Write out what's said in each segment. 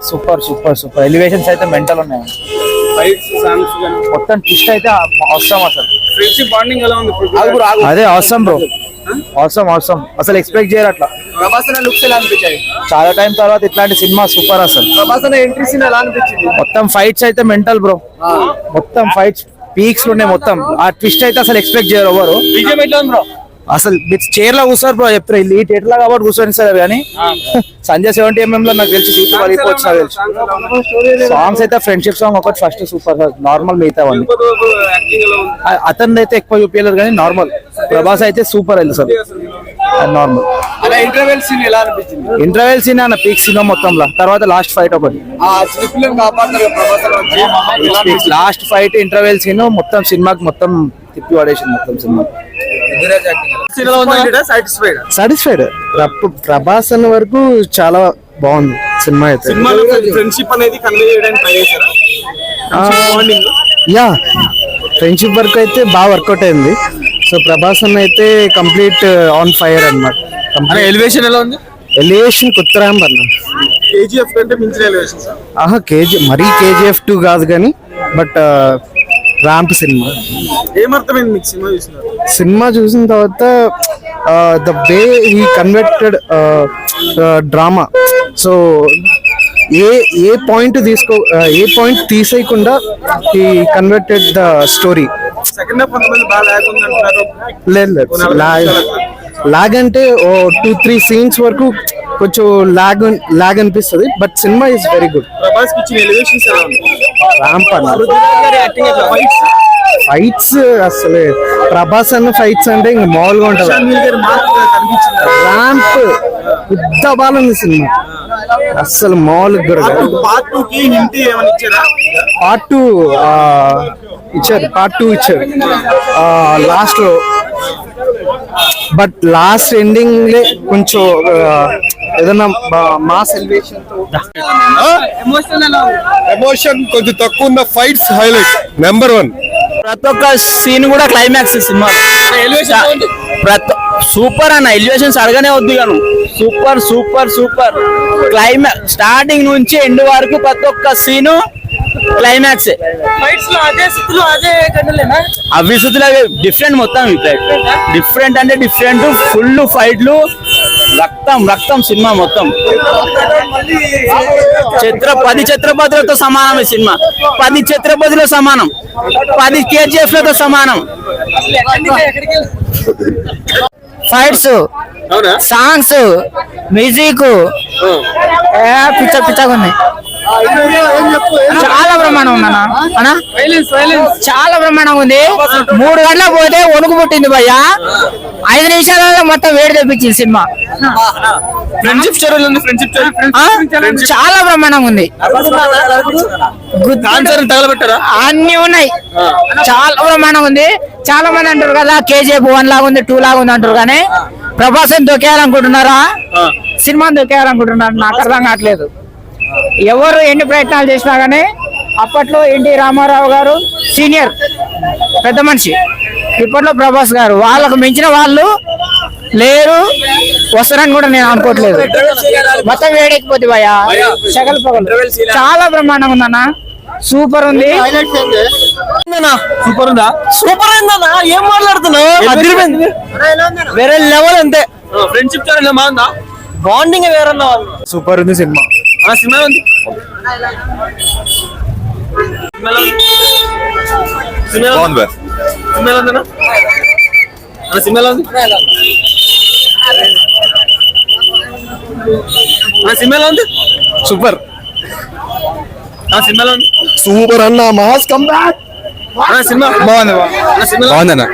Super super super elevations అయితే mental ఉన్నాయి. మొత్తం ట్విస్ట్ అయితే అవసరం అసలు. ఫ్రెండ్షిప్ బాండింగ్ ఎలా ఉంది? అదే అవసరం బ్రో, అవసరం అవసరం అసలు ఎక్స్పెక్ట్ చేయరు అట్లా. ప్రభాస్ అన్న లుక్స్ ఎలా అనిపించాయి? చాలా టైం తర్వాత ఇట్లాంటి సినిమా సూపర్ అసలు. ప్రభాస్ అన్న ఎంట్రీ సీన్ ఎలా అనిపించింది? మొత్తం ఫైట్స్ అయితే మెంటల్ బ్రో, మొత్తం ఫైట్స్ పీక్స్ ఉన్నాయి. మొత్తం ఆ ట్విస్ట్ అయితే అసలు ఎక్స్పెక్ట్ చేయరు ఎవరు. బీజేపీ ఎట్లా ఉంది బ్రో? అసలు మీరు చైర్ లో కూర్చోరు బ్రో, చెప్తారు ఈ థియేటర్ లో కాబట్టి కూర్చొని సార్. కానీ సంజయ్ 70mm లో నాకు తెలిసి సీట్లు పడిపోవచ్చు నాకు తెలిసి. సాంగ్స్ అయితే ఫ్రెండ్షిప్ సాంగ్ ఒకటి ఫస్ట్ సూపర్ నార్మల్, మిగతా వాళ్ళు అతను అయితే ఎక్కువ చూపించలేదు కానీ నార్మల్. ప్రభాస్ అయితే సూపర్ అయింది సార్ నార్మల్. ఇంటర్వెల్ సీన్ ఎలా అనిపించింది? ఇంటర్వెల్ సీన్ అన్న పీక్ సినిమా మొత్తంలో. తర్వాత లాస్ట్ ఫైట్ ఒకటి, లాస్ట్ ఫైట్ ఇంటర్వెల్ సీన్ మొత్తం సినిమాకి మొత్తం తిప్పి పడేసింది మొత్తం సినిమా. సాటిస్ఫైడ్. ప్రభాస్ అన్న వరకు చాలా బాగుంది సినిమా అయితే. ఫ్రెండ్షిప్ అనేది కన్వే చేయడానికి ట్రై చేశారా? యా, ఫ్రెండ్షిప్ వరకు అయితే బాగా వర్కౌట్ అయింది. సో ప్రభాస్ అన్న అయితే కంప్లీట్ ఆన్ ఫైర్ అన్నమాట. ఎలివేషన్ ఎలా ఉంది? ఎలివేషన్ కుత్తరాం అన్న. కేజీఎఫ్ కంటే మించిన ఎలివేషన్ సార్. మరీ KGF 2 కాదు కానీ బట్ ర్యాంప్ సినిమా. ఏమర్థమైంది మీకు సినిమా చూసినారు? సినిమా చూసిన తర్వాత the way he converted drama. So a point తీసేయకుండా he converted the story. Second half కొంతమంది బాగా లాగ్ ఉంది అంటున్నారు. లేదు లాగ్ అంటే 2-3 సీన్స్ వరకు కొంచెం లాగ్ అనిపిస్తుంది. But cinema is very good. Prabhas కి ఇచ్చిన ఎలివేషన్స్ ఎలా ఉంది? ర్యాంప్ అన్న ఫైట్స్ అసలు ప్రభాస్ అన్న ఫైట్స్ అంటే ఇంక మామూలుగా ఉంటుంది. ర్యాంప్ పెద్ద బాగుంది సినిమా అసలు మామూలుగా కూడా. పార్ట్ 2 కి హింట్ ఏమని ఇచ్చారా? పార్ట్ 2 ఇచ్చారు లాస్ట్ లో. బట్ లాస్ట్ ఎండింగ్ లే కొంచెం ఏదన్నా మాస్ ఎలివేషన్ ఎమోషన్ కొంచెం తక్కువ ఉన్న ఫైట్స్ హైలైట్ నెంబర్ 1. ప్రతి ఒక్క సీన్ కూడా క్లైమాక్స్ సినిమా సూపర్ అన్న. ఎలివేషన్స్ అడగనే వద్దు గాను. Super super super. Climax starting నుంచి ఎండ్ వరకు ప్రతి ఒక్క సీను క్లైమాక్స్. అవి స్థితిలో డిఫరెంట్ మొత్తం. డిఫరెంట్ అంటే డిఫరెంట్, ఫుల్ ఫైట్లు, రక్తం సినిమా మొత్తం. 10 ఛత్రపతులతో సమానం ఈ సినిమా. 10 ఛత్రపతులతో సమానం, 10 KGF-లతో సమానం. ఫైట్స్, సాంగ్స్, మ్యూజిక్ పిచ్చగా ఉన్నాయి. చాలా బ్రహ్మాండం ఉంది అన్న, చాలా బ్రహ్మాండంగా ఉంది. 3 గంటలకు పోతే వణుకు పుట్టింది భయ్యా. 5 నిమిషాలలో మొత్తం వేడి తెప్పించింది సినిమా. చాలా బ్రహ్మాండంగా ఉంది. అన్ని ఉన్నాయి, చాలా బ్రహ్మాండంగా ఉంది. చాలా మంది అంటారు కదా KGF 1 లాగా ఉంది, 2 లాగా ఉంది అంటారు. కానీ ప్రభాస్ దొక్కేయాలనుకుంటున్నారా? సినిమాని దొక్కేయాలనుకుంటున్నారు? నాకు అర్థం కావట్లేదు. ఎవరు ఎన్ని ప్రయత్నాలు చేసినా కానీ అప్పట్లో ఎన్టీ రామారావు గారు సీనియర్ పెద్ద మనిషి, ఇప్పట్లో ప్రభాస్ గారు, వాళ్ళకు మించిన వాళ్ళు లేరు, వస్తారని కూడా నేను అనుకోవట్లేదు. మొత్తం వేడెక్కిపోద్ది భయ్యా, సగల పగలు. చాలా బ్రహ్మాండంగా ఉందన్న, సూపర్ ఉంది. సూపర్ ఉందా? సూపర్ ఉందన్న, ఏం మాట్లాడుతున్నావు? వేరే లెవెల్ అంతే. ఫ్రెండ్షిప్ చాలా బాగుందా? బాండింగ్ వేరన్నా. సూపర్ ఉంది సినిమా. సినిమా ఉంది. సినిమాలో ఉంది. సినిమాలో ఉంది. సూపర్ సినిమాలో ఉంది. సూపర్ అన్న, మాస్ కమ్ బ్యాక్. సినిమా బాగుంది. బాగుందన్న.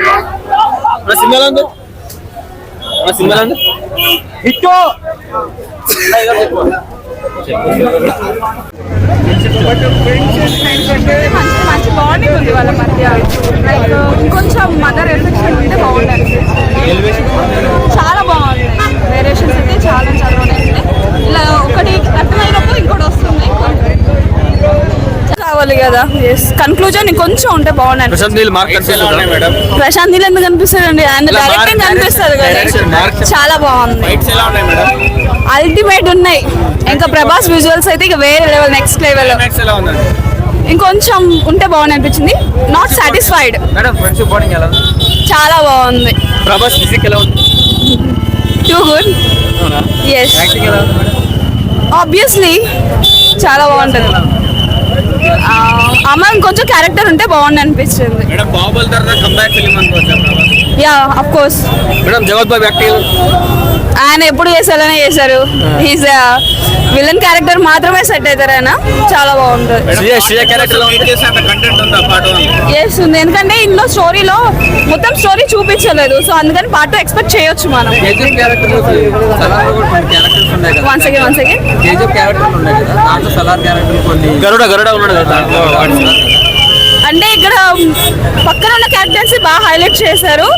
సినిమాలో ఉంది. సినిమాలో ఉంది. మంచి బాండింగ్ ఉంది వాళ్ళ మధ్య. లైక్ ఇంకొంచెం మదర్ ఎఫెక్షన్ ఉంటే బాగుంటుంది. చాలా బాగుంది. వేరియేషన్స్ అయితే చాలా ఉన్నాయి. ఇలా ఒకటి అర్థమైనప్పుడు ఇంకోటి వస్తుంది కావాలి కదా. కన్క్లూజన్ ఇంకొంచెం ఉంటే బాగుంది. ప్రశాంత్ నీల్ ఎందుకు కనిపిస్తాడండి? ఆయన డైరెక్టింగ్ కనిపిస్తుంది కదా, చాలా బాగుంది. అల్టిమేట్ ఉన్నాయి. ఇంకా ప్రభాస్ విజువల్స్ అయితే ఇక వేరే లెవెల్, నెక్స్ట్ లెవెల్. ఎలా ఉందండి ఇంకొంచెం ఉంటే బాగుంది అనిపించింది. Not satisfied. Madam friendship bonding ఎలా ఉంది? చాలా బాగుంది. ప్రభాస్ ఫిజిక్ ఎలా ఉంది? Too good. అవునా? ఎస్, యాక్టింగ్ ఎలా ఉంది మేడం? ఆబ్వియస్లీ చాలా బాగుంటుంది. అమ్మ కొంచెం క్యారెక్టర్ ఉంటే బాగుంది అనిపించింది. మేడం బాహుబలి తర్వాత కంబ్యాక్ ఫిలిం అనుకోవచ్చా Prabhas? Yeah, of course. Madam జగత్ బాబు యాక్టింగ్ ఆయన ఎప్పుడు చేసేలానే చేశారు. హీస్ విలన్ క్యారెక్టర్ మాత్రమే సెట్ అవుతారు ఆయన. చాలా బాగుంటుంది. శ్రీయ క్యారెక్టర్ కంటెంట్ ఉందా పాట? ఎస్ ఉంది, ఎందుకంటే ఇందులో స్టోరీలో మొత్తం స్టోరీ చూపించలేదు. సో అందుకని పార్ట్ ఎక్స్పెక్ట్ చేయొచ్చు మనం. కేజీఎఫ్ క్యారెక్టర్ క్యారెక్టర్స్ ఉన్నాయి కదా. వన్స్ అగైన్ కేజీఎఫ్ క్యారెక్టర్లు ఉన్నాయి కదా, దాంట్లో సలార్ క్యారెక్టర్ కొన్ని గరుడ ఉన్నాడు కదా దాంట్లో. అంటే ఇక్కడ పక్కన ఉన్న క్యారెక్టర్స్ బాగా హైలైట్ చేశారు.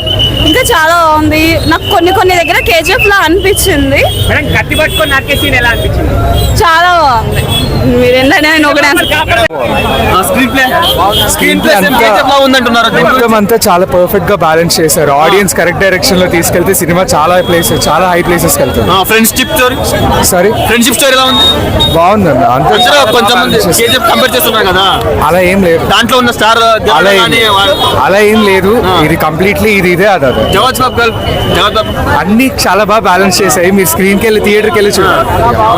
ఇంకా చాలా బాగుంది. నాకు కొన్ని దగ్గర కేజీఎఫ్ లా అనిపించింది. మేడం కత్తి పట్టుకొని నాకే సీన్ ఎలా అనిపించింది? చాలా బాగుంది. మీరు ఏంటంటే నేను ఒకటే స్క్రీన్ ప్లే ఉందంటున్నారు. మొత్తం అంతా చాలా పర్ఫెక్ట్ గా బ్యాలెన్స్ చేశారు. ఆడియన్స్ కరెక్ట్ డైరెక్షన్ లో తీసుకెళ్తే సినిమా చాలా హై ప్లేసెస్ వెళ్తుంది. ఫ్రెండ్షిప్ స్టోరీ ఫ్రెండ్షిప్ స్టోరీ ఎలా ఉంది? బాగుందన్న అంత కొంచెం కేజీఎఫ్ కంపేర్ చేస్తున్నారు కదా, అలా ఏం లేదు. దాంట్లో ఉన్న స్టార్ అలా ఏం లేదు. ఇది కంప్లీట్లీ ఇదే అదే జగత్ బాబు అన్ని చాలా బాగా బ్యాలెన్స్ చేసాయి. మీరు స్క్రీన్ కి వెళ్ళి థియేటర్ కి వెళ్ళి చూడండి.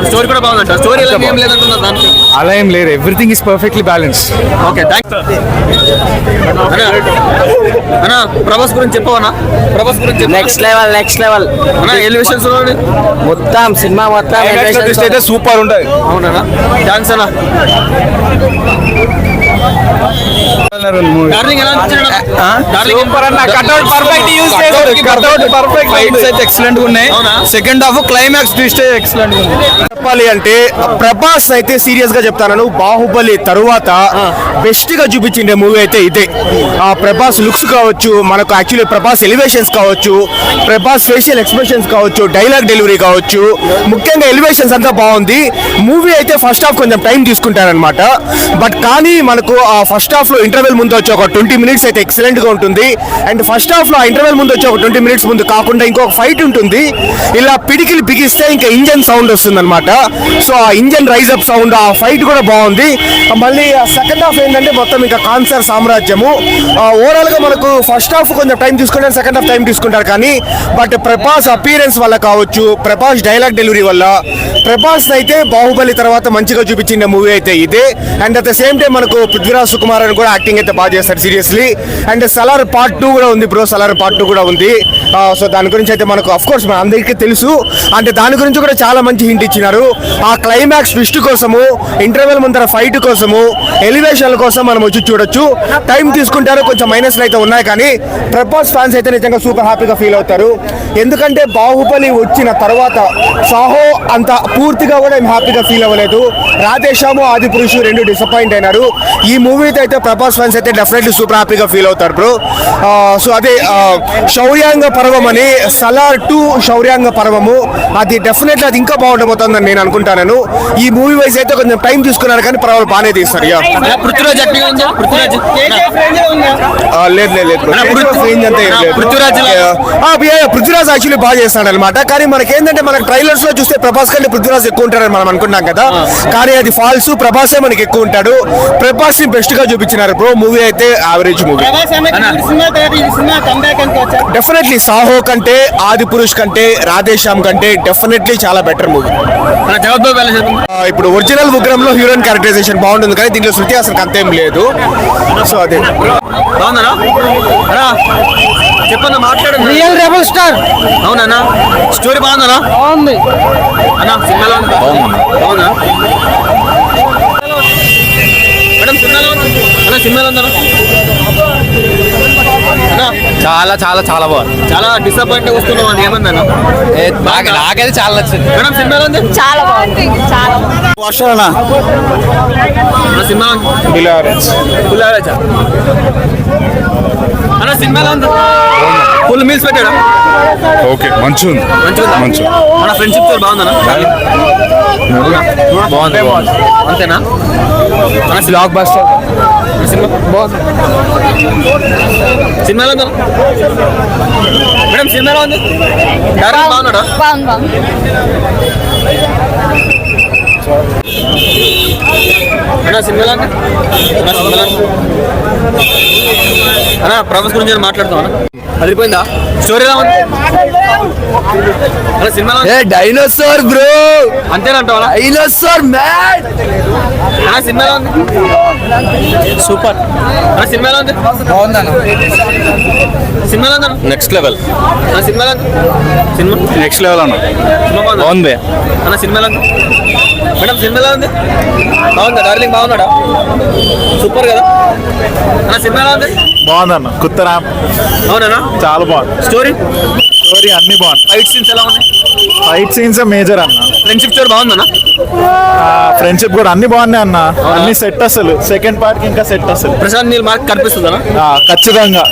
స్టోరీ కూడా బాగుందంట. స్టోరీ ఏం లేదంటున్నారు దానికి. అలా ఏం లేదు. Everything is perfectly balance. Okay, thanks. అన్నా ప్రభాస్ గురించి చెప్పవనా? ప్రభాస్ గురించి నెక్స్ట్ లెవెల్ అన్నా ఎలివేషన్స్ మొత్తం సినిమా మొత్తం అయితే సూపర్ ఉంటుంది. అవునా? థ్యాంక్స్ అన్నా. డార్లింగ్ ఎలా అనిపించింది? సూపర్ అన్న. కట్అవుట్ పర్ఫెక్ట్ యూస్ చేశారు. Cutout perfect. ఫైట్స్ అయితే ఎక్సలెంట్ గా ఉన్నాయి. Second half climax twist excellent గా ఉంది. చెప్పాలి అంటే ప్రభాస్ అయితే సీరియస్ గా చెప్తాను, బాహుబలి తరువాత బెస్ట్ గా చూపించిండే మూవీ అయితే ఇదే. ఆ ప్రభాస్ లుక్స్ కావచ్చు, మనకు యాక్చువల్లీ ప్రభాస్ ఎలివేషన్స్ కావచ్చు, ప్రభాస్ ఫేషియల్ ఎక్స్ప్రెషన్స్ కావచ్చు, డైలాగ్ డెలివరీ కావచ్చు, ముఖ్యంగా ఎలివేషన్స్ అంతా బాగుంది. మూవీ అయితే ఫస్ట్ హాఫ్ కొంచెం టైం తీసుకుంటారనమాట. బట్ కానీ మనకు ఆ ఫస్ట్ హాఫ్ లో ఇంటర్వెల్ ముందు వచ్చి ఒక 20 minutes అయితే ఎక్సలెంట్ గా ఉంటుంది. అండ్ ఫస్ట్ హాఫ్ లో ఆ ఇంటర్వెల్ ముందు వచ్చి ఒక 20 minutes ముందు కాకుండా ఇంకొక ఫైట్ ఉంటుంది. ఇలా పిడికిలు బిగిస్తే ఇంకా ఇంజన్ సౌండ్ వస్తుంది అనమాట. సో ఆ ఇంజన్ రైజ్ అప్ సౌండ్, ఆ ఫైట్ కూడా బాగుంది. మళ్ళీ సెకండ్ హాఫ్ ఏంటంటే మొత్తం ఇంకా కాన్సర్ సామ్రాజ్యము. ఓవరాల్ గా మనకు ఫస్ట్ హాఫ్ కొంచెం టైం తీసుకుంటారు, సెకండ్ హాఫ్ టైం తీసుకుంటారు. కానీ బట్ ప్రభాస్ అపీరెన్స్ వల్ల కావచ్చు, ప్రభాస్ డైలాగ్ డెలివరీ వల్ల, ప్రభాస్ అయితే బాహుబలి తర్వాత మంచిగా చూపించిన మూవీ అయితే ఇదే. And at the same time మనకు పృథ్వీరాజ్ సుకుమార్ అని కూడా యాక్టింగ్ అయితే బాగా చేస్తారు సీరియస్లీ. అండ్ సలార్ పార్ట్ 2 కూడా ఉంది బ్రో, సలార్ పార్ట్ 2 కూడా ఉంది. సో దాని గురించి అయితే మనకు అఫ్ కోర్స్ మన అందరికీ తెలుసు. అంటే దాని గురించి కూడా చాలా మంచి హింట్ ఇచ్చినారు. ఆ క్లైమాక్స్ ట్విస్ట్ కోసము, ఇంటర్వెల్ ముందర ఫైట్ కోసము, ఎలివేషన్ కోసం మనం వచ్చి చూడొచ్చు. టైం తీసుకుంటారు, కొంచెం మైనస్లు అయితే ఉన్నాయి. కానీ ప్రభాస్ ఫ్యాన్స్ అయితే నిజంగా సూపర్ హ్యాపీగా ఫీల్ అవుతారు. ఎందుకంటే బాహుబలి వచ్చిన తర్వాత సాహో అంత పూర్తిగా కూడా ఏం హ్యాపీగా ఫీల్ అవ్వలేదు. రాధేశ్యాము, ఆది పురుషు 2 డిసప్పాయింట్ అయినారు. ఈ మూవీతో అయితే ప్రభాస్ ఫ్యాన్స్ అయితే డెఫినెట్లీ సూపర్ హ్యాపీగా ఫీల్ అవుతారు బ్రో. సో అదే శౌర్యాంగ పర్వం అని సలార్ 2 శౌర్యాంగ పర్వము, అది డెఫినెట్లీ అది ఇంకా బాగుండబోతుందని నేను అనుకుంటాను. ఈ మూవీ వైజ్ అయితే కొంచెం టైం తీసుకున్నారు కానీ పర్వాలేదు, బాగానే తీస్తారు. పృథ్వీరాజ్ యాక్టింగ్ ఉందా? పృథ్వీరాజ్ యాక్చువల్లీ బాగా చేస్తాడు అనమాట. కానీ మనకేంటంటే మనకి ట్రైలర్స్ లో చూస్తే ప్రభాస్ కంటే పృథ్వీరాజ్ ఎక్కువ ఉంటారని మనం అనుకున్నాం కదా, కానీ అది ఫాల్స్. ప్రభాసే మనకి ఎక్కువ ఉంటాడు. ప్రభాస్ ని బెస్ట్ గా చూపించినారు బ్రో. మూవీ అయితే యావరేజ్ మూవీ. డెఫినెట్లీ సాహో కంటే, ఆది పురుష్ కంటే, రాధేశ్యామ్ కంటే డెఫినెట్లీ చాలా బెటర్ మూవీ. ఇప్పుడు ఒరిజినల్ ఉగ్రంలో హీరోయిన్ క్యారెక్టరైజేషన్ బాగుంటుంది, కానీ దీంట్లో శృతి అసలు అంతేం లేదు. సో అదే చెప్పన్నా, మాట్లాడండి. Real rebel star. అవునా? స్టోరీ బాగుందా? బాగుంది అన్నా. సినిమాలో బాగుందా మేడం? సినిమాలో ఉందా? చాలా చాలా చాలా బాగుంది. చాలా డిసప్పాయింట్ వస్తున్నాం అని ఏమన్నా? నాకైతే చాలా నచ్చింది మేడం. సినిమాలో ఉంది? చాలా బాగుంది. చాలా సినిమా అన్న సినిమాలో ఉంది. ఫుల్ మీల్స్ పెట్టాడా? ఓకే, మంచి ఉంది. మంచి మన ఫ్రెండ్షిప్ తో బాగుందన్నా? బాగుంది. అంతేనా? మన బ్లాక్ బస్టర్ సినిమా బాగుంది. సినిమాలో ఉందా మేడం? సినిమాలో ఉంది. బాగున్నాడా? బాగుంది. అన్నా ప్రభాస్ గురించి మాట్లాడుతాం అదిపోయిందా స్టోరీ ఎలా ఉంది సినిమా డైనోసార్ బ్రో, అంతేనంటావా డైనోసార్ మ్యాన్. సినిమా ఎలా ఉంది సూపర్ సినిమా ఎలా ఉంది సినిమా ఎలా ఉంది నెక్స్ట్ లెవెల్ సినిమా ఎలా ఉంది సినిమా నెక్స్ట్ లెవెల్ అన్న బాగుంది అన్న సినిమా ఎలా ఉంది మేడం సినిమా ఎలా ఉంది బాగుందా డార్లింగ్ బాగున్నాడా సూపర్ కదా అన్న సినిమా ఎలా ఉంది బాగుందన్న కుత్తరా అవునా చాలా బాగుంది స్టోరీ స్టోరీ అన్ని బాగుంది ఫైట్ సీన్స్ ఎలా ఉన్నాయి ఫైట్ సీన్స్ మేజర్ అన్న ఫ్రెండ్షిప్ స్టోరీ బాగుందన్నా ఫ్రెండ్షిప్ కూడా అన్ని బాగున్నాయి అన్న అన్ని సెట్ అసలు సెకండ్ పార్ట్ కి ఇంకా సెట్ అసలు ప్రశాంత్ నీల్ మార్క్ కనిపిస్తుందా ఖచ్చితంగా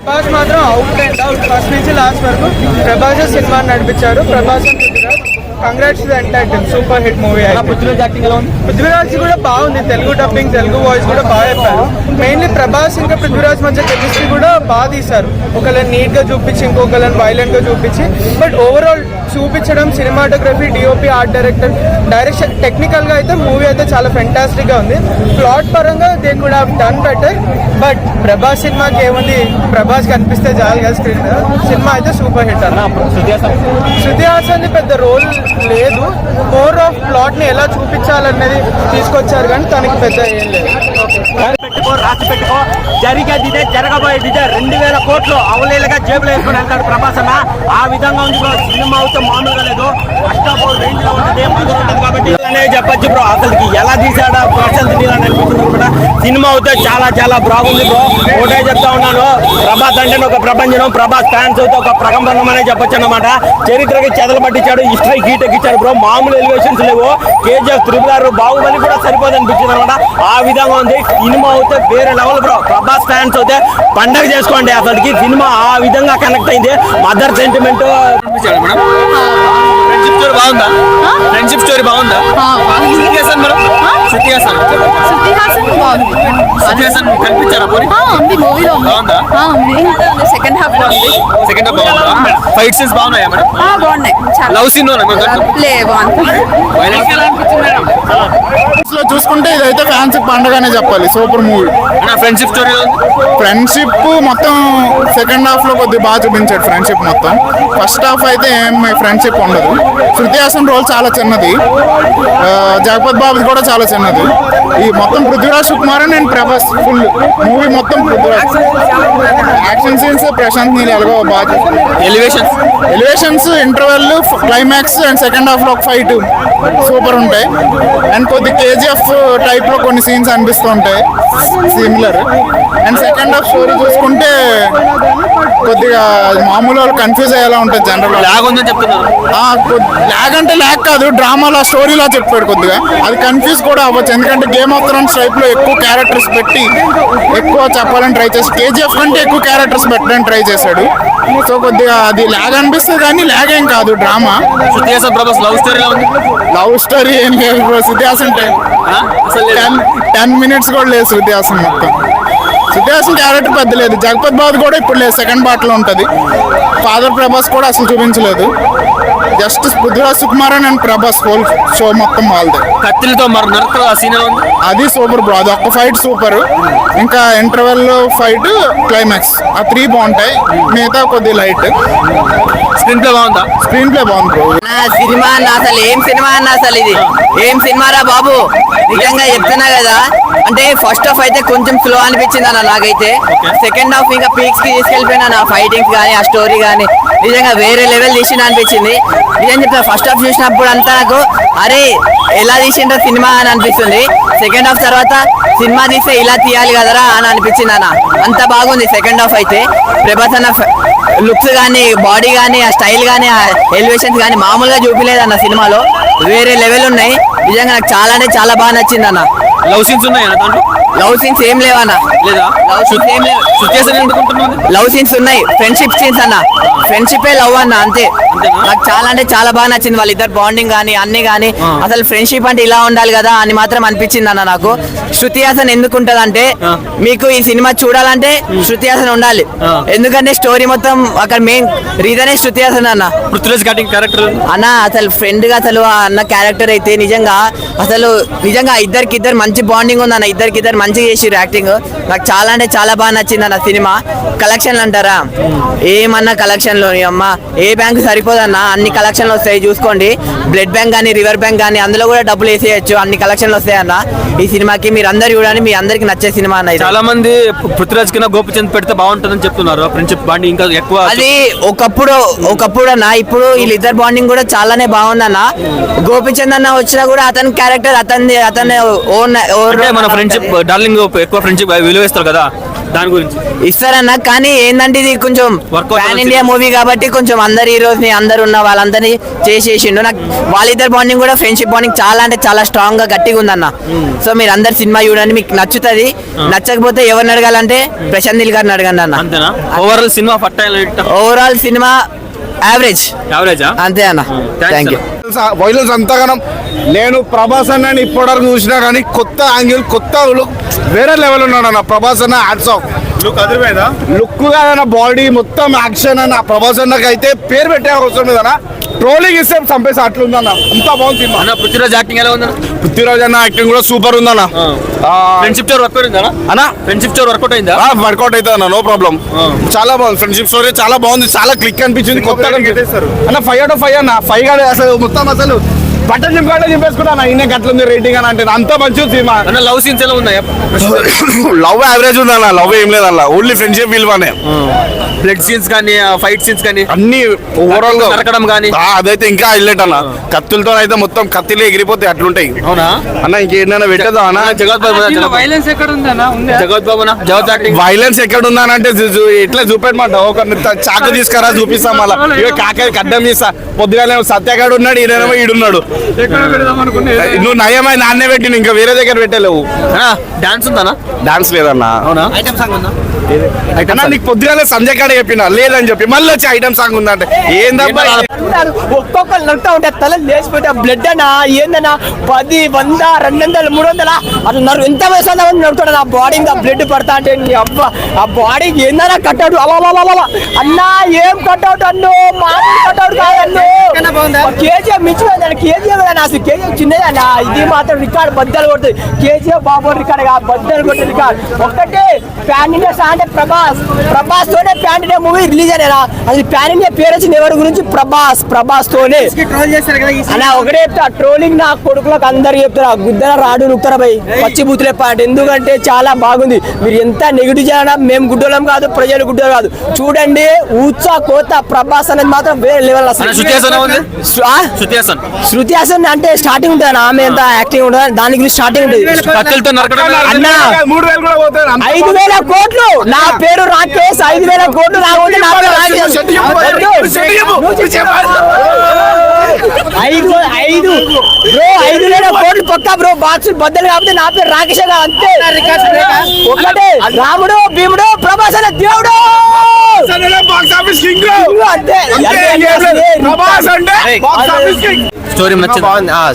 ప్రభాస్ మాత్రం అవుట్ అండ్ అవుట్ ఫస్ట్ నుంచి లాస్ట్ వరకు ప్రభాస్ సినిమా నడిపించారు. Prabhas congrats to the entire team, super hit movie. Prithviraj కూడా బాగుంది, తెలుగు డబ్బింగ్ తెలుగు వాయిస్ కూడా బాగా చెప్పారు. మెయిన్లీ ప్రభాస్ ఇంకా పృథ్వీరాజ్ మధ్య కెమిస్ట్రీ కూడా బాగా తీశారు. ఒకళ్ళని నీట్ గా చూపించి ఇంకొకళ్ళని వైలెంట్ గా చూపించి, బట్ ఓవరాల్ చూపించడం cinematography, DOP, art direction technical గా అయితే మూవీ అయితే చాలా ఫెంటాస్టిక్ గా ఉంది. ప్లాట్ పరంగా they could have done better, but Prabhas సినిమాకి ఏముంది, ప్రభాస్ కనిపిస్తే చాలు కదా స్క్రీన్ మీద. సినిమా అయితే సూపర్ హిట్ అన్న. శృతి హాసన్ పెద్ద రోల్ లేదు, మోర్ ఆఫ్ ప్లాట్ ని ఎలా చూపించాలన్నది తీసుకొచ్చారు, కానీ తనకి పెద్ద ఏం లేదు. రాసి పెట్టుకో, జరిగేది ఇదే జరగబోయేది ఇదే. 2000 కోట్లు అవలేలుగా జేబులో వేసుకొని వెళ్తాడు ప్రభాస్ అన్న. ఆ విధంగా ఉంది బ్రో, సినిమా అయితే మామూలుగా లేదు, అష్టాపూర్ రేంజ్ లో ఉంటుంది, మధుర ఉంటుంది కాబట్టి చెప్పచ్చు బ్రో. అసలుకి ఎలా తీసాడా ప్రశాంత్ నీల్ అని అనిపిస్తుంది కూడా. సినిమా అయితే చాలా చాలా బాగుంది బ్రో. ఒకటే చెప్తా ఉన్నాను, ప్రభాస్ అంటే ఒక ప్రపంచం, ప్రభాస్ ఫ్యాన్స్ అయితే ఒక ప్రకంపనం అనే చెప్పొచ్చు అన్నమాట. చరిత్రకి చెదలు పట్టించాడు, హిస్టరీ గీటెక్కిచ్చాడు బ్రో. మామూలు ఎలివేషన్స్ లేవు. KGF, త్రిబుల్ బాహుబలి కూడా సరిపోదు అనిపించింది అనమాట. ఆ విధంగా ఉంది సినిమా అయితే వేరే లెవెల్ బ్రో. ప్రభాస్ ఫ్యాన్స్ అయితే పండగ చేసుకోండి. అసలుకి సినిమా ఆ విధంగా కనెక్ట్ అయింది. మదర్ సెంటిమెంట్ ఫ్రెండ్షిప్ స్టోరీ బాగుందా ఫ్రెండ్షిప్ స్టోరీ బాగుందా శృతి హాసన్ మేడం శృతి హాసన్ కనిపించారా పోనీ బాగుందా సెకండ్ హాఫ్ లో ఉంది. సెకండ్ హాఫ్ బాగుందా ఫైట్ సీన్స్ బాగున్నాయా మేడం బాగున్నాయి చాలా. లవ్ సీన్ లో చూసుకుంటే ఇదైతే ఫ్యాన్స్ పండుగనే చెప్పాలి. Super movie. Friendship story friendship మొత్తం సెకండ్ హాఫ్ లో కొద్దిగా బాగా చూపించాడు ఫ్రెండ్షిప్ మొత్తం. ఫస్ట్ హాఫ్ అయితే ఏం ఫ్రెండ్షిప్ ఉండదు. శృతి హాసన్ రోల్ చాలా చిన్నది, జగపత్ బాబు కూడా చాలా చిన్నది. ఈ మొత్తం Prithviraj Sukumaran and Prabhas full movie మొత్తం పృథ్వీరాజ్. యాక్షన్ సీన్స్ ప్రశాంత్ నీల్ ఎలాగో బాగా. Elevations interval, climax and second half లో ఒక ఫైట్ సూపర్ ఉంటాయి. అండ్ కొద్ది KGF టైప్ లో కొన్ని సీన్స్ అనిపిస్తూ ఉంటాయి similar. And second half story చూసుకుంటే కొద్దిగా మామూలు వాళ్ళు కన్ఫ్యూజ్ అయ్యేలా ఉంటుంది జనరల్. లాగ్ ఉందని చెప్తున్నారు. లాగ్ అంటే లాగ్ కాదు, డ్రామాలో స్టోరీలా చెప్పాడు కొద్దిగా. అది కన్ఫ్యూజ్ కూడా అవ్వచ్చు, ఎందుకంటే గేమ్ ఆఫ్ థ్రోన్స్ టైప్ లో ఎక్కువ క్యారెక్టర్స్ పెట్టి ఎక్కువ చెప్పాలని ట్రై చేసి KGF కంటే ఎక్కువ క్యారెక్టర్స్ పెట్టడానికి ట్రై చేశాడు. సో కొద్దిగా అది లాగ్ అనిపిస్తుంది, కానీ లాగ్ ఏం కాదు drama. Shruti Haasan Prabhas love story love story ఏం లేదు బ్రో. శృతి హాసన్ 10 minutes కూడా లేదు శృతి హాసన్ మొత్తం. శృతి హాసన్ క్యారెక్టర్ పెద్ద లేదు. జగపత్ బాబు కూడా ఇప్పుడు లేదు, సెకండ్ పార్ట్ లో ఉంటుంది. ఫాదర్ ప్రభాస్ కూడా అసలు చూపించలేదు. Just Prithviraj Sukumaran and Prabhas whole show మొత్తం వాళ్ళదే. కత్తిలతో అది సూపర్ బ్రో. అది ఒక్క ఫైట్ సూపర్. ఇంకా ఇంటర్వెల్ ఫైట్, క్లైమాక్స్ ఆ 3 బాగుంటాయి, మిగతా కొద్దిగా లైట్. స్క్రీన్ ప్లే బాగుందా? స్క్రీన్ ప్లే బాగుంది బ్రో. సినిమా అన్న అసలు ఏం సినిమా అన్న, అసలు ఇది ఏం సినిమారా బాబు, నిజంగా చెప్తున్నా కదా. అంటే ఫస్ట్ హాఫ్ అయితే కొంచెం స్లో అనిపించింది అన్న నాకైతే. సెకండ్ హాఫ్ ఇంకా పీక్స్ కి తీసుకెళ్ళిపోయినా నా ఫైటింగ్స్ కానీ ఆ స్టోరీ కానీ నిజంగా వేరే లెవెల్ తీసిన అనిపించింది. నిజం చెప్తా, ఫస్ట్ హాఫ్ చూసినప్పుడు అంతా నాకు అరే ఎలా తీసిండ్రో సినిమా అని అనిపిస్తుంది. సెకండ్ హాఫ్ తర్వాత సినిమా తీస్తే ఇలా తీయాలి కదరా అని అనిపించింది అన్న. అంత బాగుంది సెకండ్ హాఫ్ అయితే. ప్రభాస్ అన్న లుక్స్ కానీ, బాడీ కానీ, ఆ స్టైల్ కానీ, ఆ ఎలివేషన్స్ కానీ మామూలుగా చూపించలేదు అన్న సినిమాలో. వేరే లెవెల్ ఉన్నాయి. నిజంగా నాకు చాలా అంటే చాలా బాగా నచ్చింది అన్న. లవ్ సీన్స్ ఉన్నాయా దాంట్లో? లవ్ సీన్స్ ఏం లేవన్నా, లేదా? శృతి హాసన్ ఎందుకుంటున్నావు? లవ్ సీన్స్ ఉన్నాయి, ఫ్రెండ్షిప్ సీన్స్ అన్న, ఫ్రెండ్షిప్ లవ్ అన్న అంతే. నాకు చాలా అంటే చాలా బాగా నచ్చింది వాళ్ళిద్దరు బాండింగ్ కానీ అన్ని కానీ. అసలు ఫ్రెండ్షిప్ అంటే ఇలా ఉండాలి కదా అని మాత్రం అనిపించింది అన్న నాకు. శృతి హాసన్ ఎందుకు ఉంటది అంటే, మీకు ఈ సినిమా చూడాలంటే శృతి హాసన్ ఉండాలి, ఎందుకంటే స్టోరీ మొత్తం అక్కడ మెయిన్ రీజనే శృతి హాసన్ అన్న. పృథ్వీరాజ్ కటింగ్ క్యారెక్టర్ అన్న అసలు ఫ్రెండ్ గా అసలు ఆ అన్న క్యారెక్టర్ అయితే నిజంగా ఇద్దరికిద్దరు మంచి బాండింగ్ ఉంది అన్న, ఇద్దరు మంచిగా చేసిర్రు యాక్టింగ్. నాకు చాలా అంటే చాలా బాగా నచ్చింది అన్న సినిమా. కలెక్షన్లు అంటారా, ఏమన్నా కలెక్షన్లు అమ్మ ఏ బ్యాంక్ సరిపోదన్న, అన్ని కలెక్షన్లు వస్తాయి చూసుకోండి. బ్లడ్ బ్యాంక్ కానీ రివర్ బ్యాంక్ కానీ అందులో కూడా డబ్బులు వేసేయచ్చు, అన్ని కలెక్షన్లు వస్తాయి అన్న ఈ సినిమాకి. మీరు అందరు చూడండి, మీ అందరికి నచ్చే సినిమా అన్న. చాలా మంది పృథ్వీరాజ్ కింద గోపిచంద్ పెడితే బాగుంటుందని చెప్తున్నారు. ఫ్రెండ్షిప్ బాండింగ్ ఇంకా ఎక్కువ. అది ఒకప్పుడు అన్న, ఇప్పుడు వీళ్ళిద్దరు బాండింగ్ కూడా చాలానే బాగుందన్న. గోపిచంద్ అన్న వచ్చినా కూడా అతని క్యారెక్టర్ అతని ఓన్ మన ఫ్రెండ్షిప్ డార్లింగ్ ఎక్కువ ఫ్రెండ్షిప్ విలువ ఇస్తారు కదా, దాని గురించి ఇస్తారన్న. కానీ ఏంటంటే ఇది కొంచెం పాన్ ఇండియా మూవీ కాబట్టి కొంచెం అందరు హీరోస్ ని అందరు ఉన్న వాళ్ళందరినీ చేసేసిండు. నాకు వాళ్ళిద్దరు బాండింగ్ కూడా ఫ్రెండ్షిప్ బాండింగ్ చాలా అంటే చాలా స్ట్రాంగ్ గా గట్టిగా ఉందన్న. సో మీరు అందరు సినిమా చూడండి, మీకు నచ్చుతుంది. నచ్చకపోతే ఎవరిని అడగాలంటే ప్రశాంత్ నీల్ గారిని అడగండి అన్న. అంతేనా? Overall cinema overall cinema average అంతే అన్న. Thank you. వైలెన్స్ అంతగానం నేను ప్రభాస్ అన్నని ఇప్పటివరకు చూసినా కానీ కొత్త యాంగిల్, కొత్త వేరే లెవెల్ ఉన్నాడు అన్న ప్రభాస్ అన్న. Hats off. లుక్ కాదన్న, బాడీ మొత్తం యాక్షన్ అన్న. ప్రభాస్ అన్నకి అయితే పేరు పెట్టే అవసరం లేదన్న, ట్రోలింగ్ ఇస్తే చంపేసి అట్లుందన్న, అంత బాగుంది సినిమా. పృథ్వీరాజ్ యాక్టింగ్ ఎలా ఉందన్న? పృథ్వీరాజ్ అన్న యాక్టింగ్ కూడా సూపర్ ఉందన్న. ఫ్రెండ్షిప్ స్టోరీ వర్కౌట్ అయిందా అన్న? ఫ్రెండ్షిప్ స్టోరీ వర్కౌట్ అయిందా? వర్కౌట్ అవుతుంది అన్న, నో ప్రాబ్లం. చాలా బాగుంది ఫ్రెండ్షిప్ స్టోరీ, చాలా బాగుంది, చాలా క్లిక్ అనిపించింది, కొత్తగా అన్న. 5 out of 5 అన్న. 5 కాదు అసలు, మొత్తం అసలు బట్టలు చింపుకుంటే చింపేసుకున్నా ఇన్నే గట్లుంది రేటింగ్ అని అంటే అంత మంచి సినిమా. లవ్ సీన్స్ ఎలా ఉన్నాయా? లవ్ యావరేజ్ ఉందన్న, లవ్ ఏం లేదన్న, ఓన్లీ ఫ్రెండ్షిప్ విలువనే. బ్లడ్ సీన్స్ కానీ ఫైట్ సీన్స్ కానీ అన్ని ఓవరాల్ గా నరకడం కానీ అదైతే ఇంకా హైలైట్ అన్న. కత్తులతో అయితే మొత్తం కత్తిలే ఎగిరిపోతే అట్లుంటాయి. అవునా అన్న? ఇంకేంటన్నా పెట్టదా అన్న? వైలెన్స్ ఎక్కడ ఉందన్నా? జగత్ బాబు వైలెన్స్ ఎక్కడ ఉందనంటే ఎట్లా చూపెట్టమాట, ఒక చాకు తీసుకురా చూపిస్తాం, మళ్ళీ ఇక కాక కడ్డం తీస్తా. పొద్దుగానే సత్యగాడు ఉన్నాడు, ఈయనేమో ఈడున్నాడు. నువ్వు నయమై నాన్నే పెట్టిన, ఇంకా వేరే దగ్గర పెట్టలేవు. డాన్స్ ఉందా? డాన్స్ లేదన్నా. అవునా? ఐటమ్ సాంగ్ ఉందా? నీకు పొద్దుగానే సంజయ్ కాడ చెప్పిన లేదని చెప్పి మళ్ళీ వచ్చి ఐటమ్ సాంగ్ ఉందంటే ఏందబ్బా? ఒక్కొక్కరు నడుతా ఉంటే తల లేచిపోతే బ్లడ్ అన్నా ఏందన్నా 10, 100, 200, 300 అసలు ఎంత వయసు నడుతాడు. ఆ బాడీ బ్లడ్ పడతా అంటే అబ్బా, ఆ బాడీకి ఏందన్నా కట్అవుట్. అన్నా ఏం కట్అవుట్ అన్ను, మామూలు కట్అవుట్ కాదన్ను. కేజీఎఫ్ మించిపోయిందండి. కేజీఎఫ్ అసలు కేజీఎఫ్ చిన్నదన్న, ఇది మాత్రం రికార్డ్ బద్దలు కొడుతుంది. కేజీఎఫ్ బాబు రికార్డ్ బద్దలు కొట్టే రికార్డ్. ఒక్కటే ప్యాన్ ఇండియా అంటే ప్రభాస్ తోనే ప్యాన్ ఇండియా మూవీ రిలీజ్ అయినా. అది ప్యాన్ ఇండియా పేరు వచ్చింది ఎవరి గురించి? ప్రభాస్ తోనే అలా. ఒకటే చెప్తా, ట్రోలింగ్ నా కొడుకులకు అందరు చెప్తారా, గుద్దర రాడు నొక్కుతారా భయ్, పచ్చి బూతులే పాట. ఎందుకంటే చాలా బాగుంది. మీరు ఎంత నెగిటివ్ చేయాలన్నా మేము గుడ్డోళ్ళం కాదు, ప్రజలు గుడ్డోలు కాదు. చూడండి ఊచా కోత ప్రభాస్ అనేది మాత్రం వేరే లెవెల్. శృతి హాసన్ అంటే స్టార్టింగ్ ఉంటుంది, ఆమె ఎంత యాక్టింగ్ ఉంటుంది దాని గురించి స్టార్టింగ్ ఉంటుంది. 5,000 కోట్లు నా పేరు రాకేష్, 5,000 కోట్లు రాకుంటే నా పేరు రాకేష్. 5,000 కోట్లు పక్కా బ్రో, బాక్స్ బద్దలు కాకపోతే నా పేరు రాకేష్ అంతే. ఒకటే రాముడు భీముడు ప్రభాస్ అనే దేవుడు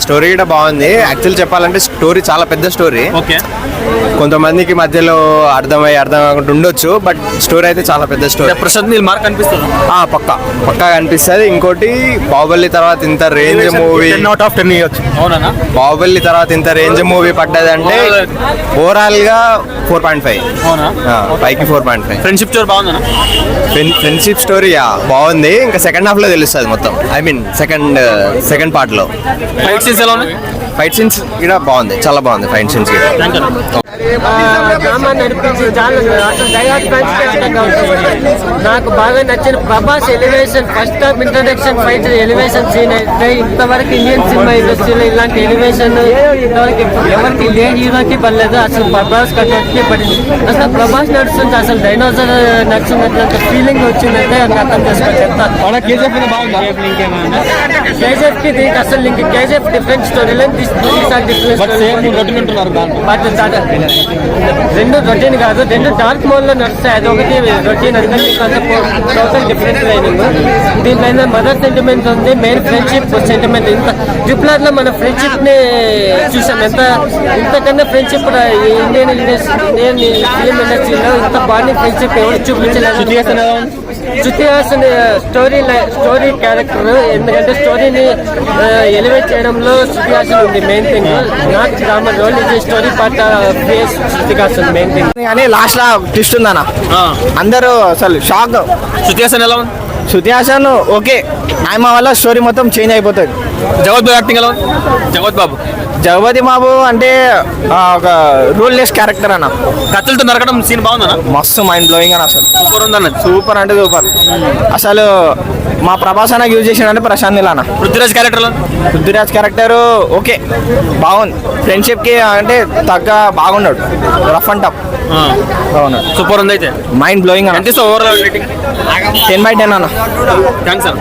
స్టోరీ కూడా బాగుంది. యాక్చువల్ చెప్పాలంటే స్టోరీ చాలా పెద్ద స్టోరీ. కొంతమందికి మధ్యలో అర్థం కాకుండా ఉండొచ్చు, బట్ స్టోరీ అయితే చాలా పెద్ద స్టోరీ. ప్రశాంత్ నీల్ మార్క్ అనిపిస్తుంది. పక్కా కనిపిస్తుంది. ఇంకోటి బాహుబలి తర్వాత ఇంత రేంజ్ మూవీ, 10 out of 10 ఇవ్వచ్చు. అవునా? బాహుబలి తర్వాత ఇంత రేంజ్ మూవీ పడ్డదంటే ఓవరాల్ గా 4.5. అవునా? 5కి 4.5. ఫ్రెండ్షిప్ స్టోరీ బాగుందా? ఫ్రెండ్షిప్ స్టోరీ బాగుంది. ఇంకా సెకండ్ హాఫ్ లో తెలుస్తుంది మొత్తం. ఐ మీన్ సెకండ్ పార్ట్ లో. ఫైట్ సీన్స్ ఎలా ఉన్నాయి? ఫైట్ సీన్స్ కూడా బాగుంది, చాలా బాగుంది ఫైట్ సీన్స్. డ్రామా నడిపించి చాలా అసలు డైలాగ్ నాకు బాగా నచ్చిన Prabhas elevation first half introduction fight elevation scene అయితే ఇంతవరకు ఇండియన్ సినిమా ఇండస్ట్రీలో ఇలాంటి ఎలివేషన్ ఇంతవరకు ఎవరికి ఏ హీరోకి పడలేదు. అసలు ప్రభాస్ కట్టడానికి పడింది. అసలు ప్రభాస్ నడుస్తుంటే అసలు డైనోసర్ నడుచున్నట్లంత ఫీలింగ్ వచ్చిందంటే అది అర్థం చేసుకొని చెప్తాను. కేజీఎఫ్ కి దీనికి అసలు ఇంక KGF different story line but రెండు రొటీన్ కాదు, రెండు డార్క్ మోడ్ లో నడుస్తాయి. అదొకటి రొటీన్ అంటే టోటల్ డిఫరెంట్ ట్రైనింగ్. దీంట్లో మదర్ సెంటిమెంట్ ఉంది, మెయిన్ ఫ్రెండ్షిప్ సెంటిమెంట్. ఇంత ట్రిపులర్ లో మన ఫ్రెండ్షిప్ ని చూసాం. ఇంతకన్నా ఫ్రెండ్షిప్ ఇండియన్ ఫిలిం ఇండస్ట్రీలో ఇంత బాండింగ్ ఫ్రెండ్షిప్ ఎవరు చూపించలేదు. శృతి హాసన్ స్టోరీ క్యారెక్టర్, ఎందుకంటే స్టోరీని ఎలివేట్ చేయడంలో శృతి హాసన్ ఉంది main thing. Not drama role ఇది story part Shruti Haasan main thing. కానీ లాస్ట్ లా ట్విస్ట్ ఉందన్న, అందరూ అసలు షాక్. శృతి హాసన్ ఎలా ఉంది? శృతి హాసన్ ఓకే, ఆమె వల్ల స్టోరీ మొత్తం చేంజ్ అయిపోతుంది. జగత్ బాబు యాక్టింగ్ ఎలా ఉంది? జగపతి బాబు అంటే ఒక రూల్ లెస్ క్యారెక్టర్ అన్న. కత్తులతో నరకడం సీన్ బాగుందన్న, మస్తు మైండ్ బ్లోయింగ్ అని. అసలు సూపర్ ఉందన్న, సూపర్ అంటే సూపర్. అసలు మా ప్రభాస్ అన్న యూజ్ చేసినంటే ప్రశాంత్ నీల్ అన్న. Prithviraj character Prithviraj character okay, బాగుంది. ఫ్రెండ్షిప్ కి అంటే తగ్గ బాగున్నాడు, రఫ్ అండ్ టఫ్ బాగున్నాడు, సూపర్ ఉంది. అయితే మైండ్ బ్లోయింగ్ అంటే ఓవరాల్ రేటింగ్ 10/10 అన్న. థ్యాంక్స్ అన్న.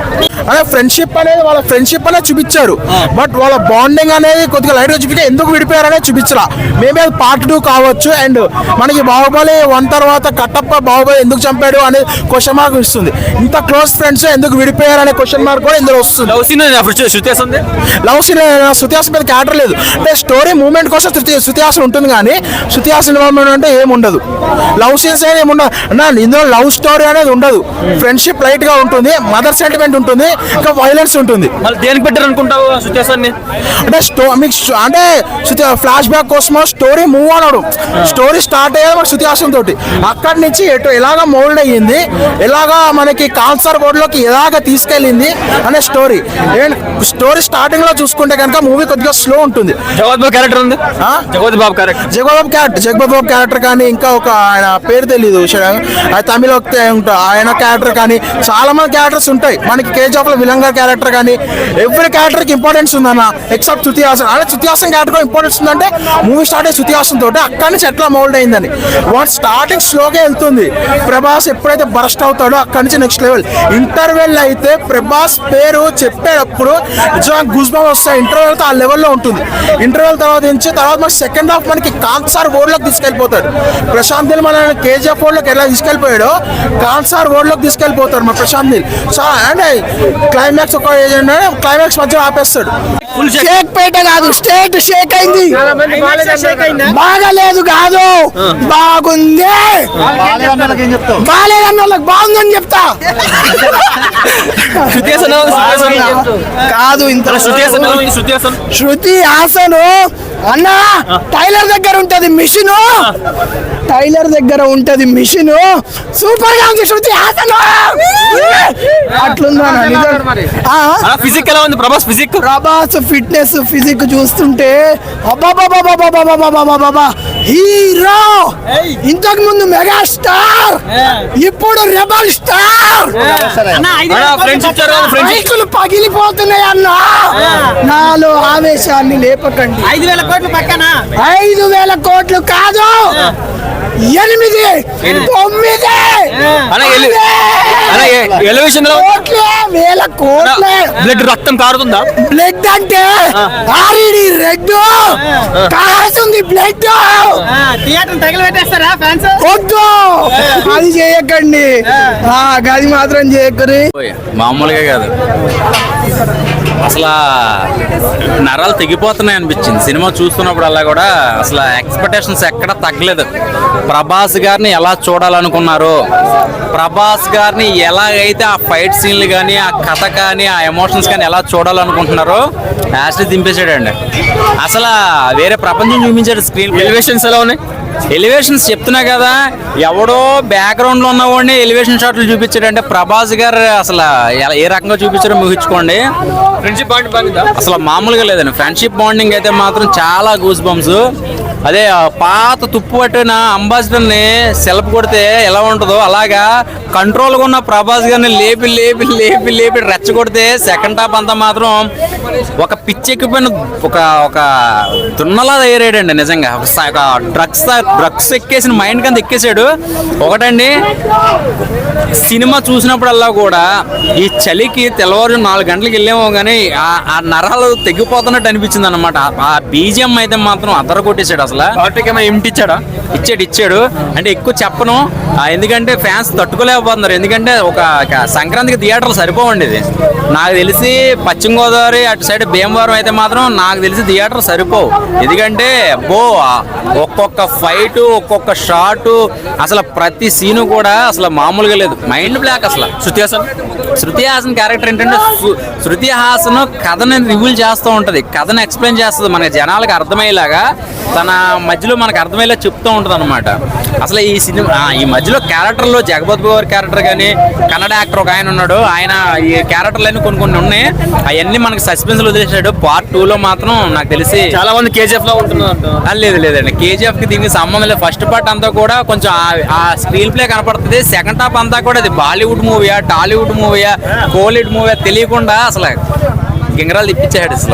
అదే ఫ్రెండ్షిప్ అనేది వాళ్ళ ఫ్రెండ్షిప్ అనేది చూపించారు, బట్ వాళ్ళ బాండింగ్ అనేది కొద్దిగా లైట్ గా చూపించి ఎందుకు విడిపోయారనేది చూపించరా. మేబీ అది పార్ట్ 2 కావచ్చు. అండ్ మనకి బాహుబలి 1 తర్వాత కట్టప్ప బాహుబలి ఎందుకు చంపాడు అనేది క్వశ్చన్ మార్క్ ఇస్తుంది. ఇంత క్లోజ్ ఫ్రెండ్స్ ఎందుకు విడిపోయారు అనే క్వశ్చన్ మార్క్ కూడా ఇందులో వస్తుంది. లవ్ సీన్ శృతి హాసన్ శృతి హాసన్ మీద క్యారెక్టర్ లేదు. అంటే స్టోరీ మూవ్మెంట్ కోసం శృతి హాసన్ ఉంటుంది, కానీ శృతి హాసన్ ఇన్వాల్వ్మెంట్ అంటే ఏమి ఉండదు. లవ్ సీన్స్ అనేది ఏమి ఉండదు అన్న. ఇందులో లవ్ స్టోరీ అనేది ఉండదు. ఫ్రెండ్షిప్ లైట్ గా ఉంటుంది, మదర్ సెంటిమెంట్ ఉంటుంది, ఇంకా వైలెన్స్ ఉంటుంది. దేనికి పెట్టారు అనుకుంటావు శృతి హాసన్ ని? అంటే ఫ్లాష్ బ్యాక్ కోసమో స్టోరీ మూవ్ అన్నాడు. స్టోరీ స్టార్ట్ అయ్యేది మన శృతి హాసన్ తోటి. అక్కడి నుంచి ఎలాగ మోల్డ్ అయ్యింది, ఎలాగా మనకి కాన్సర్ బోర్డ్ లోకి ఎలాగ తీసుకెళ్ళింది అనే స్టోరీ. స్టోరీ స్టార్టింగ్ లో చూసుకుంటే కనుక మూవీ కొద్దిగా స్లో ఉంటుంది. జగత్ బాబు క్యారెక్టర్ ఉంది, జగత్ బాబు క్యారెక్టర్ కానీ ఇంకా ఒక ఆయన పేరు తెలీదు, తమిళ ఆయన క్యారెక్టర్ కానీ చాలా మంది క్యారెక్టర్స్ ఉంటాయి. మనకి కేజీఎఫ్ లో విలంగర్ క్యారెక్టర్ కానీ ఎవ్రీ క్యారెక్టర్ కి ఇంపార్టెన్స్ ఉందన్న, ఎక్సెప్ట్ శృతి హాసన్. అలా శృతి హాసన్ క్యారెక్టర్ ఇంపార్టెన్స్ ఉందంటే మూవీ స్టార్ట్ అయ్యి శృతి హాసన్ తోటి అక్కడి నుంచి ఎట్లా మౌల్డ్ అయిందని. వాట్ స్టార్టింగ్ స్లోగా వెళ్తుంది. ప్రభాస్ ఎప్పుడైతే బరస్ట్ అవుతాడో అక్కడి నుంచి నెక్స్ట్ లెవెల్. ఇంటర్వెల్ అయితే ప్రభాస్ పేరు చెప్పేటప్పుడు నిజంగా గూస్ బంప్స్ వస్తాయి. ఇంటర్వెల్ తో ఆ లెవెల్లో ఉంటుంది. ఇంటర్వెల్ తర్వాత మనకి సెకండ్ హాఫ్ మనకి కాన్సార్ వరల్డ్ లోకి తీసుకెళ్లిపోతాడు. ప్రశాంత్ నీల్ మన కేజీఎఫ్ వరల్డ్ లోకి ఎలా తీసుకెళ్లిపోయాడో కాన్సార్ వరల్డ్ లోకి తీసుకెళ్లిపోతాడు మన ప్రశాంత్ నీల్. అంటే క్లైమాక్స్ మధ్యలో ఆపేస్తాడు. షేక్ పేట కాదు, స్టేట్ షేక్ అయింది. బాగాలేదు కాదు, బాగుంది. బాగాలేదన్న వాళ్ళకి బాగుందని చెప్తా కాదు. ఇంత శృతి హాసన్ అన్న టైలర్ దగ్గర ఉంటది మిషన్, సూపర్ గా ఉంది శృతి హాసన్. అట్లుందా ఫిజిక్ ఎలా ఉంది? ప్రభాస్ ఫిట్నెస్ ఫిజిక్ చూస్తుంటే అబ్బాబాబాబాబాబాబాబాబా హీరో. ఇంతకు ముందు మెగాస్టార్, ఇప్పుడు రెబల్ స్టార్. మైకులు పగిలిపోతున్నాయి అన్న. నాలో ఆవేశాన్ని లేపకండి. 5,000 కోట్లు పక్కన 5,000 కోట్లు కాదు, 8, 9 ఎలివేషన్ వేల కోట్లే. బ్లడ్ రక్తం కారుతుందా? బ్లడ్ అంటే ఆల్రెడీ రెడ్ కారుతుంది బ్లడ్. థియేటర్ తగలబెట్టేస్తారా ఫ్యాన్స్? వద్దు, అది చేయకండి, అది మాత్రం చేయకరి. మామూలుగా కాదు, అసలు నరాలు తెగిపోతున్నాయి అనిపించింది సినిమా చూస్తున్నప్పుడల్లా కూడా. అసలు ఎక్స్పెక్టేషన్స్ ఎక్కడ తగ్గలేదు. ప్రభాస్ గారిని ఎలా చూడాలనుకున్నారు, ప్రభాస్ గారిని ఎలాగైతే ఆ ఫైట్ సీన్లు కానీ ఆ కథ కానీ ఆ ఎమోషన్స్ కానీ ఎలా చూడాలనుకుంటున్నారో యాస్ట్రీ దింపేశాడండి. అసలు వేరే ప్రపంచం చూపించాడు. స్క్రీన్ ఎలివేషన్స్ ఎలా ఉన్నాయి? ఎలివేషన్స్ చెప్తున్నా కదా, ఎవడో బ్యాక్గ్రౌండ్ లో ఉన్నవాడిని ఎలివేషన్ షాట్లు చూపించాడంటే ప్రభాస్ గారు అసలు ఏ రకంగా చూపించారో ఊహించుకోండి. ఫ్రెండ్షిప్ బాండింగ్ అసలు మామూలుగా లేదండి. ఫ్రెండ్షిప్ బాండింగ్ అయితే మాత్రం చాలా గూస్ బంప్స్. అదే పాత తుప్పు పట్టిన అంబాసిడర్ ని సెల్ఫ్ కొడితే ఎలా ఉంటుందో అలాగా కంట్రోల్ గా ఉన్న ప్రభాస్ గారిని లేపి లేపి లేపి లేపి రెచ్చగొడితే సెకండ్ హాఫ్ అంతా మాత్రం ఒక పిచ్చెక్కిపోయిన ఒక ఒక దున్నలా తయారాడండి నిజంగా. ఒక డ్రగ్స్ ఎక్కేసిన మైండ్ కింద ఎక్కేసాడు. ఒకటండి, సినిమా చూసినప్పుడల్లా కూడా ఈ చలికి తెల్లవారు 4 గంటలకు వెళ్ళామో కానీ ఆ నరాలు తెగిపోతున్నట్టు అనిపించింది అనమాట. ఆ బీజిఎం అయితే మాత్రం అద్దర కొట్టేశాడు. అసలు ఇచ్చాడు అంటే ఎక్కువ చెప్పను, ఎందుకంటే ఫ్యాన్స్ తట్టుకోలేకపోతున్నారు. ఎందుకంటే ఒక సంక్రాంతికి థియేటర్లు సరిపోవండి. ఇది నాకు తెలిసి పశ్చిమ గోదావరి అటు సైడ్ భీమవరం అయితే మాత్రం నాకు తెలిసి థియేటర్ సరిపోవు. ఎందుకంటే ఒక్కొక్క ఫైట్, ఒక్కొక్క షాట్, అసలు ప్రతి సీను కూడా అసలు మామూలుగా లేదు. Mind block. అసలు శృతి హాసన్ క్యారెక్టర్ ఏంటంటే, శృతి హాసన్ కథని రివీల్ చేస్తూ ఉంటది, కథను ఎక్స్ప్లెయిన్ చేస్తుంది, మన జనాలకు అర్థమయ్యేలాగా తన మధ్యలో మనకు అర్థమయ్యేలా చెప్తూ ఉంటది అనమాట. అసలు ఈ సినిమా ఈ మధ్యలో క్యారెక్టర్లో జగపతి బాబు క్యారెక్టర్ కానీ, కన్నడ యాక్టర్ ఒక ఆయన ఉన్నాడు, ఆయన ఈ క్యారెక్టర్లన్నీ కొన్ని ఉన్నాయి, అవన్నీ మనకి సస్పెన్స్ లో వదిలేసాడు. పార్ట్ 2లో మాత్రం నాకు తెలిసి చాలా మంది కేజీఎఫ్ లో ఉంటున్నారు. లేదండి, కేజీఎఫ్ కి దీనికి సంబంధం లేదు. ఫస్ట్ పార్ట్ అంతా కూడా కొంచెం ఆ స్క్రీన్ ప్లే కనపడుతుంది. సెకండ్ హాఫ్ అంతా కూడా అది బాలీవుడ్ మూవీయా, టాలీవుడ్ మూవీయా, కోలీవుడ్ మూవీయా తెలియకుండా అసలు గింగరాలు తిప్పించాడు అసలు.